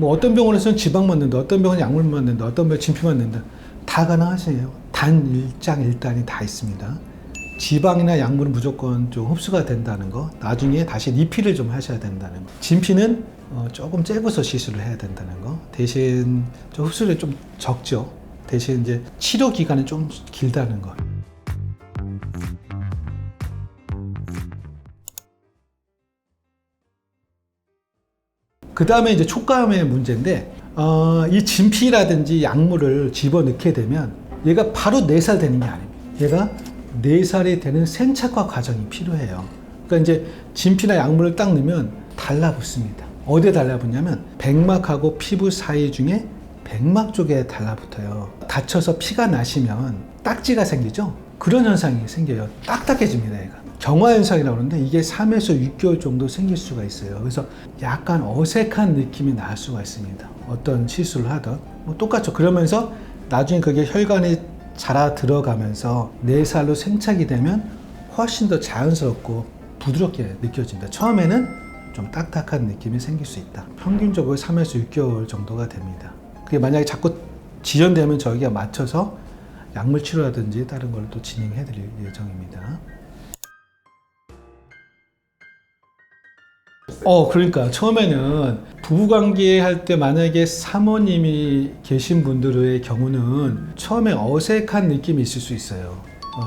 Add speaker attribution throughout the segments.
Speaker 1: 뭐 어떤 병원에서는 지방만 넣는다, 어떤 병원은 약물만 넣는다, 어떤 병원은 진피만 넣는다. 다 가능하세요. 단 일장일단이 다 있습니다. 지방이나 약물은 무조건 좀 흡수가 된다는 거, 나중에 다시 리필을 좀 하셔야 된다는 거. 진피는 조금 째고서 시술을 해야 된다는 거. 대신 좀 흡수율이 좀 적죠. 대신 이제 치료 기간이 좀 길다는 거. 그 다음에 이제 촉감의 문제인데, 이 진피라든지 약물을 집어넣게 되면 얘가 바로 4살 되는 게 아닙니다. 얘가 4살이 되는 생착화 과정이 필요해요. 그러니까 이제 진피나 약물을 딱 넣으면 달라붙습니다. 어디에 달라붙냐면 백막하고 피부 사이 중에 백막 쪽에 달라붙어요. 다쳐서 피가 나시면 딱지가 생기죠? 그런 현상이 생겨요. 딱딱해집니다, 얘가. 경화현상이라고 하는데 이게 3에서 6개월 정도 생길 수가 있어요. 그래서 약간 어색한 느낌이 날 수가 있습니다. 어떤 시술을 하든 뭐 똑같죠. 그러면서 나중에 그게 혈관에 자라 들어가면서 4살로 생착이 되면 훨씬 더 자연스럽고 부드럽게 느껴집니다. 처음에는 좀 딱딱한 느낌이 생길 수 있다. 평균적으로 3에서 6개월 정도가 됩니다. 그게 만약에 자꾸 지연되면 저희가 맞춰서 약물 치료라든지 다른 걸 또 진행해 드릴 예정입니다. 그러니까 처음에는 부부관계 할 때 만약에 사모님이 계신 분들의 경우는 처음에 어색한 느낌이 있을 수 있어요.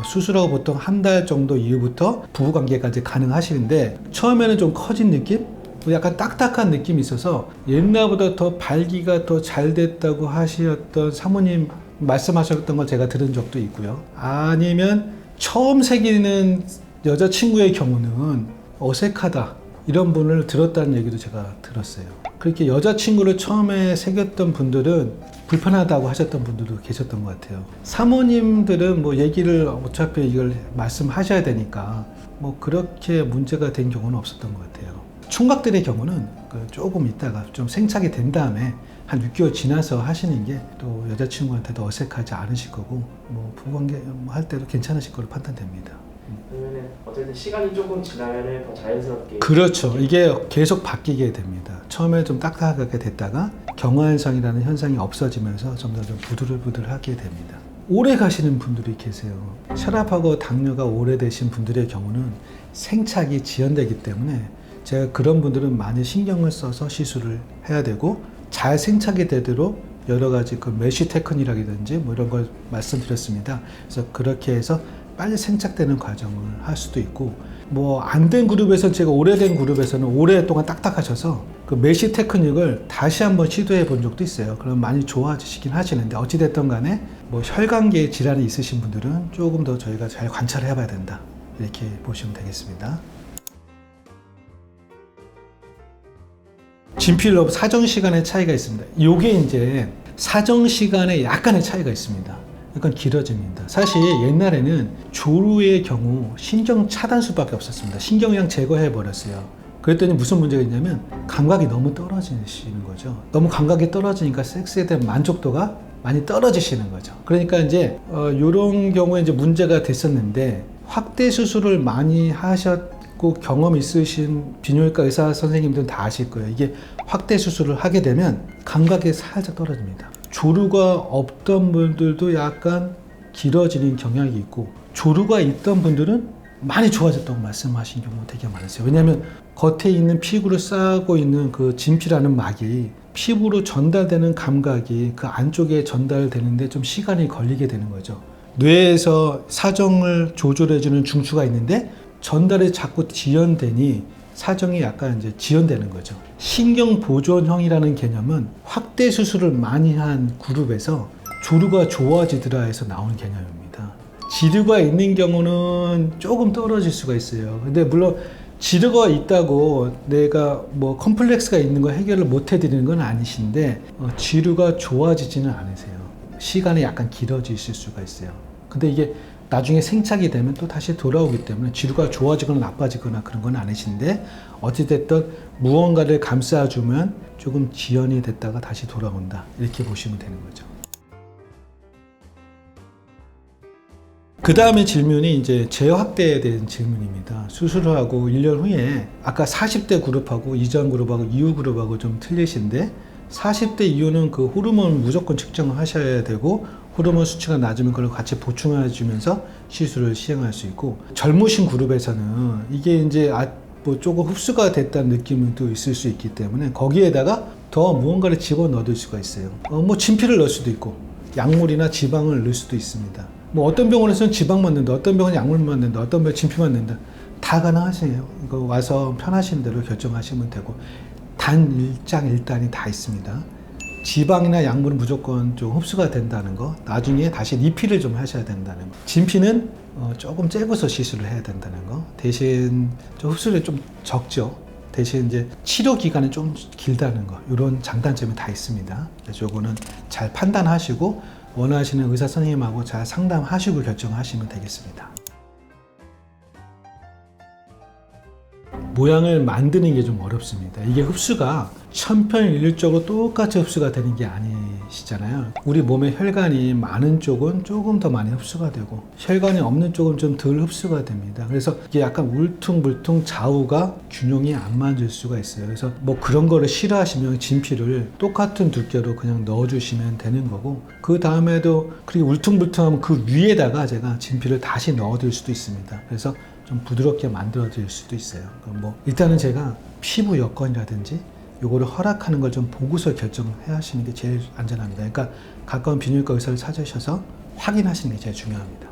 Speaker 1: 수술하고 보통 한 달 정도 이후부터 부부관계까지 가능하시는데 처음에는 좀 커진 느낌? 약간 딱딱한 느낌이 있어서 옛날보다 더 발기가 더 잘 됐다고 하셨던 사모님 말씀하셨던 걸 제가 들은 적도 있고요. 아니면 처음 사귀는 여자친구의 경우는 어색하다. 이런 분을 들었다는 얘기도 제가 들었어요. 그렇게 여자친구를 처음에 사귀었던 분들은 불편하다고 하셨던 분들도 계셨던 것 같아요. 사모님들은 뭐 얘기를 어차피 이걸 말씀하셔야 되니까 뭐 그렇게 문제가 된 경우는 없었던 것 같아요. 총각들의 경우는 조금 있다가 좀 생착이 된 다음에 한 6개월 지나서 하시는 게 또 여자친구한테도 어색하지 않으실 거고 뭐 부부관계 할 때도 괜찮으실 걸로 판단됩니다.
Speaker 2: 그러면 어쨌든 시간이 조금 지나면 더 자연스럽게.
Speaker 1: 그렇죠. 이게 계속 바뀌게 됩니다. 처음에 좀 딱딱하게 됐다가 경화현상이라는 현상이 없어지면서 점점 좀 부들부들하게 됩니다. 오래 가시는 분들이 계세요. 혈압하고 당뇨가 오래되신 분들의 경우는 생착이 지연되기 때문에 제가 그런 분들은 많이 신경을 써서 시술을 해야 되고 잘 생착이 되도록 여러 가지 그 메쉬 테크닉이라든지 뭐 이런 걸 말씀드렸습니다. 그래서 그렇게 해서 빨리 생착되는 과정을 할 수도 있고 뭐 안 된 그룹에서 제가 오래된 그룹에서는 오랫동안 딱딱하셔서 그 메쉬 테크닉을 다시 한번 시도해 본 적도 있어요. 그럼 많이 좋아지시긴 하시는데 어찌됐든 간에 뭐 혈관계 질환이 있으신 분들은 조금 더 저희가 잘 관찰을 해봐야 된다. 이렇게 보시면 되겠습니다. 진필로 사정 시간의 차이가 있습니다. 이게 이제 사정 시간에 약간의 차이가 있습니다. 약간 길어집니다. 사실 옛날에는 조루의 경우 신경 차단술밖에 없었습니다. 신경량 제거해 버렸어요. 그랬더니 무슨 문제가 있냐면 감각이 너무 떨어지시는 거죠. 너무 감각이 떨어지니까 섹스에 대한 만족도가 많이 떨어지시는 거죠. 그러니까 이제 이런 경우에 이제 문제가 됐었는데 확대 수술을 많이 하셨고 경험 있으신 비뇨기과 의사 선생님들은 다 아실 거예요. 이게 확대 수술을 하게 되면 감각이 살짝 떨어집니다. 조루가 없던 분들도 약간 길어지는 경향이 있고 조루가 있던 분들은 많이 좋아졌다고 말씀하신 경우가 되게 많으세요. 왜냐하면 겉에 있는 피구를 쌓고 있는 그 진피라는 막이 피부로 전달되는 감각이 그 안쪽에 전달되는데 좀 시간이 걸리게 되는 거죠. 뇌에서 사정을 조절해주는 중추가 있는데 전달이 자꾸 지연되니 사정이 약간 이제 지연되는 거죠. 신경 보존형이라는 개념은 확대 수술을 많이 한 그룹에서 조루가 좋아지더라 해서 나오는 개념입니다. 지루가 있는 경우는 조금 떨어질 수가 있어요. 근데 물론 지루가 있다고 내가 뭐 컴플렉스가 있는 거 해결을 못 해드리는 건 아니신데 지루가 좋아지지는 않으세요. 시간이 약간 길어지실 수가 있어요. 근데 이게 나중에 생착이 되면 또 다시 돌아오기 때문에 지루가 좋아지거나 나빠지거나 그런 건 아니신데 어찌됐든 무언가를 감싸주면 조금 지연이 됐다가 다시 돌아온다 이렇게 보시면 되는 거죠. 그 다음에 질문이 이제 재확대에 대한 질문입니다. 수술을 하고 1년 후에 아까 40대 그룹하고 이전 그룹하고 이후 그룹하고 좀 틀리신데 40대 이후는 그 호르몬 무조건 측정을 하셔야 되고 호르몬 수치가 낮으면 그걸 같이 보충해 주면서 시술을 시행할 수 있고 젊으신 그룹에서는 이게 이제 뭐 조금 흡수가 됐다는 느낌도 있을 수 있기 때문에 거기에다가 더 무언가를 집어넣을 수가 있어요. 뭐 진피를 넣을 수도 있고 약물이나 지방을 넣을 수도 있습니다. 뭐 어떤 병원에서는 지방만 넣는다, 어떤 병원은 약물만 넣는다, 어떤 병원은 진피만 넣는다. 다 가능하세요. 이거 와서 편하신 대로 결정하시면 되고 단일장일단이 다 있습니다. 지방이나 약물은 무조건 좀 흡수가 된다는 거, 나중에 다시 리필을 좀 하셔야 된다는 거. 진피는 조금 째고서 시술을 해야 된다는 거. 대신 좀 흡수율이 좀 적죠. 대신 이제 치료 기간은 좀 길다는 거. 이런 장단점이 다 있습니다. 그래서 요거는 잘 판단하시고 원하시는 의사 선생님하고 잘 상담하시고 결정하시면 되겠습니다. 모양을 만드는 게 좀 어렵습니다. 이게 흡수가 천편일률적으로 똑같이 흡수가 되는 게 아니시잖아요. 우리 몸의 혈관이 많은 쪽은 조금 더 많이 흡수가 되고 혈관이 없는 쪽은 좀 덜 흡수가 됩니다. 그래서 이게 약간 울퉁불퉁 좌우가 균형이 안 맞을 수가 있어요. 그래서 뭐 그런 거를 싫어하시면 진피를 똑같은 두께로 그냥 넣어주시면 되는 거고 그 다음에도 그렇게 울퉁불퉁하면 그 위에다가 제가 진피를 다시 넣어드릴 수도 있습니다. 그래서 좀 부드럽게 만들어 드릴 수도 있어요. 뭐 일단은 제가 피부 여건이라든지 요거를 허락하는 걸 좀 보고서 결정해 하시는 게 제일 안전합니다. 그러니까 가까운 비뇨기과 의사를 찾으셔서 확인하시는 게 제일 중요합니다.